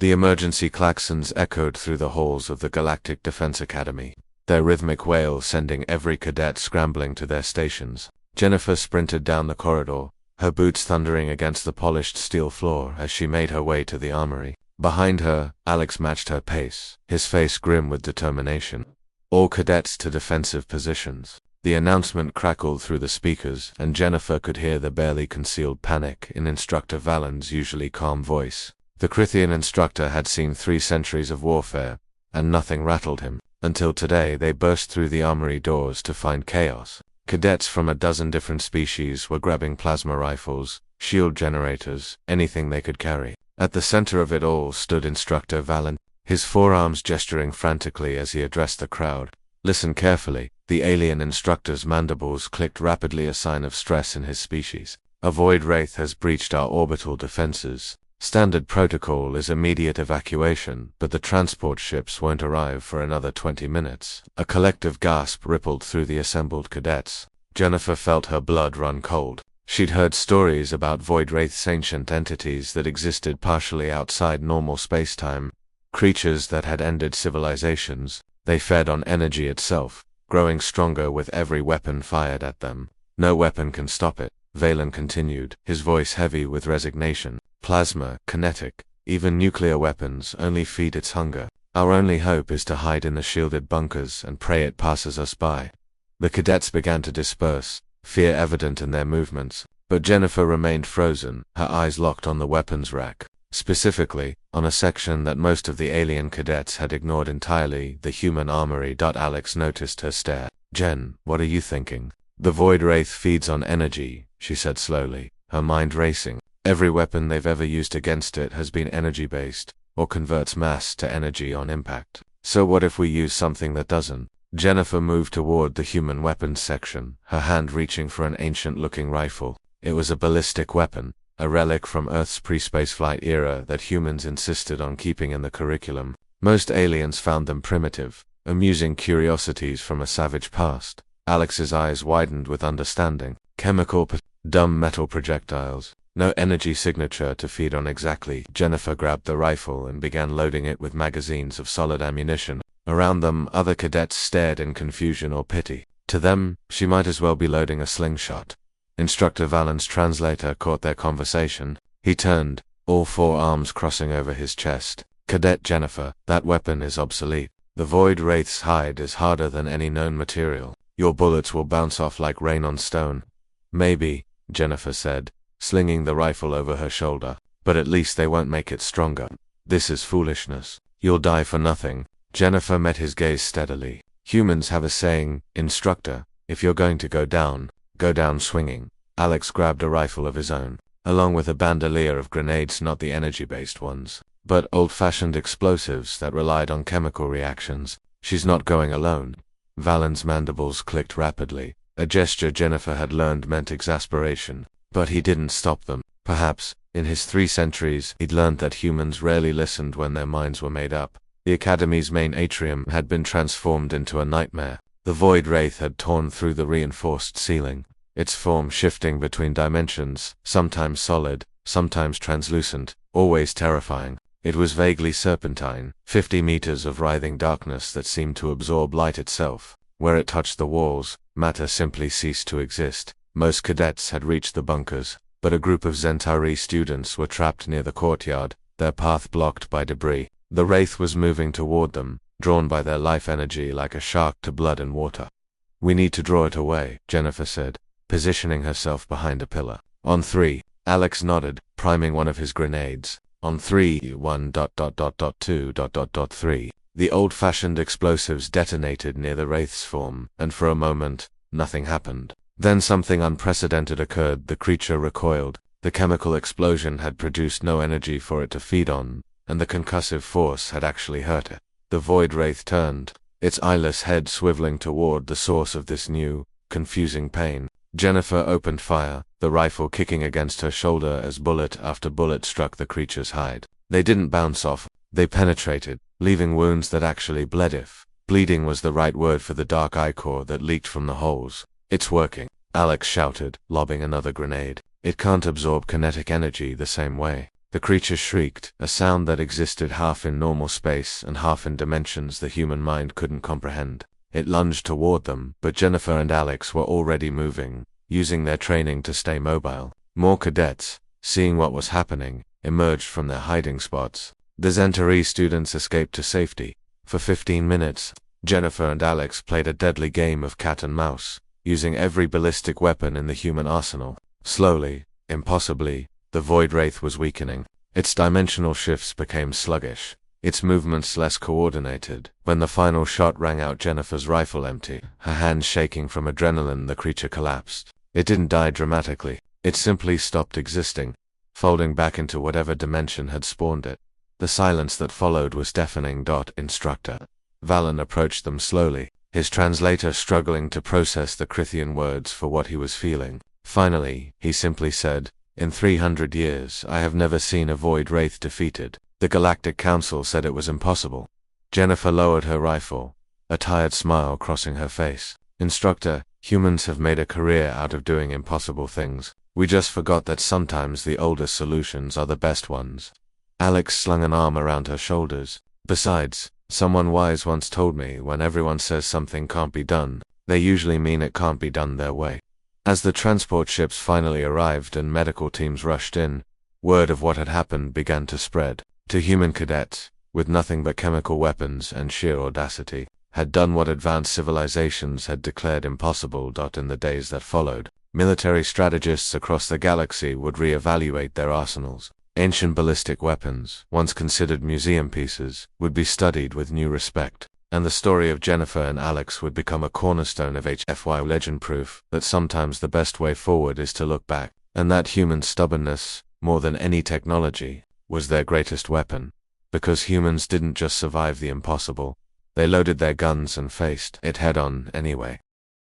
The emergency klaxons echoed through the halls of the Galactic Defense Academy, their rhythmic wail sending every cadet scrambling to their stations. Jennifer sprinted down the corridor, her boots thundering against the polished steel floor as she made her way to the armory. Behind her, Alex matched her pace, his face grim with determination. All cadets to defensive positions. The announcement crackled through the speakers, and Jennifer could hear the barely concealed panic in Instructor Valen's usually calm voice. The Crithian instructor had seen 3 centuries of warfare, and nothing rattled him. Until today they burst through the armory doors to find chaos. Cadets from a dozen different species were grabbing plasma rifles, shield generators, anything they could carry. At the center of it all stood Instructor Valen, his forearms gesturing frantically as he addressed the crowd. Listen carefully. The alien instructor's mandibles clicked rapidly, a sign of stress in his species. A void wraith has breached our orbital defenses. Standard protocol is immediate evacuation, but the transport ships won't arrive for another 20 minutes. A collective gasp rippled through the assembled cadets. Jennifer felt her blood run cold. She'd heard stories about void wraiths, ancient entities that existed partially outside normal spacetime, creatures that had ended civilizations. They fed on energy itself, growing stronger with every weapon fired at them. No weapon can stop it, Valen continued, his voice heavy with resignation. Plasma, kinetic, even nuclear weapons only feed its hunger. Our only hope is to hide in the shielded bunkers and pray it passes us by. The cadets began to disperse, fear evident in their movements, but Jennifer remained frozen, her eyes locked on the weapons rack. Specifically, on a section that most of the alien cadets had ignored entirely, the human armory. Alex noticed her stare. Jen, what are you thinking? The void wraith feeds on energy, she said slowly, her mind racing. Every weapon they've ever used against it has been energy-based, or converts mass to energy on impact. So what if we use something that doesn't? Jennifer moved toward the human weapons section, her hand reaching for an ancient-looking rifle. It was a ballistic weapon, a relic from Earth's pre-spaceflight era that humans insisted on keeping in the curriculum. Most aliens found them primitive, amusing curiosities from a savage past. Alex's eyes widened with understanding. Dumb metal projectiles. No energy signature to feed on exactly. Jennifer grabbed the rifle and began loading it with magazines of solid ammunition. Around them, other cadets stared in confusion or pity. To them, she might as well be loading a slingshot. Instructor Valen's translator caught their conversation. He turned, all 4 arms crossing over his chest. Cadet Jennifer, that weapon is obsolete. The void wraith's hide is harder than any known material. Your bullets will bounce off like rain on stone. Maybe, Jennifer said, slinging the rifle over her shoulder, but at least they won't make it stronger. This is foolishness. You'll die for nothing. Jennifer met his gaze steadily. Humans have a saying, Instructor, if you're going to go down swinging. Alex grabbed a rifle of his own, along with a bandolier of grenades, not the energy-based ones, but old-fashioned explosives that relied on chemical reactions. She's not going alone. Valen's mandibles clicked rapidly, a gesture Jennifer had learned meant exasperation. But he didn't stop them. Perhaps, in his 3 centuries, he'd learned that humans rarely listened when their minds were made up. The Academy's main atrium had been transformed into a nightmare. The void wraith had torn through the reinforced ceiling, its form shifting between dimensions, sometimes solid, sometimes translucent, always terrifying. It was vaguely serpentine, 50 meters of writhing darkness that seemed to absorb light itself. Where it touched the walls, matter simply ceased to exist. Most cadets had reached the bunkers, but a group of Zentari students were trapped near the courtyard, their path blocked by debris. The wraith was moving toward them, drawn by their life energy like a shark to blood and water. We need to draw it away, Jennifer said, positioning herself behind a pillar. On 3, Alex nodded, priming one of his grenades. On 3, 1.2.3. The old-fashioned explosives detonated near the wraith's form, and for a moment, nothing happened. Then something unprecedented occurred. The creature recoiled. The chemical explosion had produced no energy for it to feed on, and the concussive force had actually hurt it. The void wraith turned, its eyeless head swiveling toward the source of this new, confusing pain. Jennifer opened fire, the rifle kicking against her shoulder as bullet after bullet struck the creature's hide. They didn't bounce off, they penetrated, leaving wounds that actually bled. If bleeding was the right word for the dark ichor that leaked from the holes. It's working, Alex shouted, lobbing another grenade. It can't absorb kinetic energy the same way. The creature shrieked, a sound that existed half in normal space and half in dimensions the human mind couldn't comprehend. It lunged toward them, but Jennifer and Alex were already moving, using their training to stay mobile. More cadets, seeing what was happening, emerged from their hiding spots. The Zentari students escaped to safety. For 15 minutes, Jennifer and Alex played a deadly game of cat and mouse, using every ballistic weapon in the human arsenal. Slowly, impossibly, the Void Wraith was weakening. Its dimensional shifts became sluggish, its movements less coordinated. When the final shot rang out Jennifer's rifle empty, her hands shaking from adrenaline, the creature collapsed. It didn't die dramatically. It simply stopped existing, folding back into whatever dimension had spawned it. The silence that followed was deafening. Instructor. Valen approached them slowly, his translator struggling to process the Crithian words for what he was feeling. Finally, he simply said, "In 300 years, I have never seen a Void Wraith defeated. The Galactic Council said it was impossible." Jennifer lowered her rifle, a tired smile crossing her face. "Instructor, humans have made a career out of doing impossible things. We just forgot that sometimes the oldest solutions are the best ones." Alex slung an arm around her shoulders. "Besides, someone wise once told me when everyone says something can't be done, they usually mean it can't be done their way." As the transport ships finally arrived and medical teams rushed in, word of what had happened began to spread. Two human cadets, with nothing but chemical weapons and sheer audacity, had done what advanced civilizations had declared impossible. In the days that followed, military strategists across the galaxy would re-evaluate their arsenals. Ancient ballistic weapons, once considered museum pieces, would be studied with new respect, and the story of Jennifer and Alex would become a cornerstone of HFY legend, proof that sometimes the best way forward is to look back, and that human stubbornness, more than any technology, was their greatest weapon. Because humans didn't just survive the impossible, they loaded their guns and faced it head-on anyway.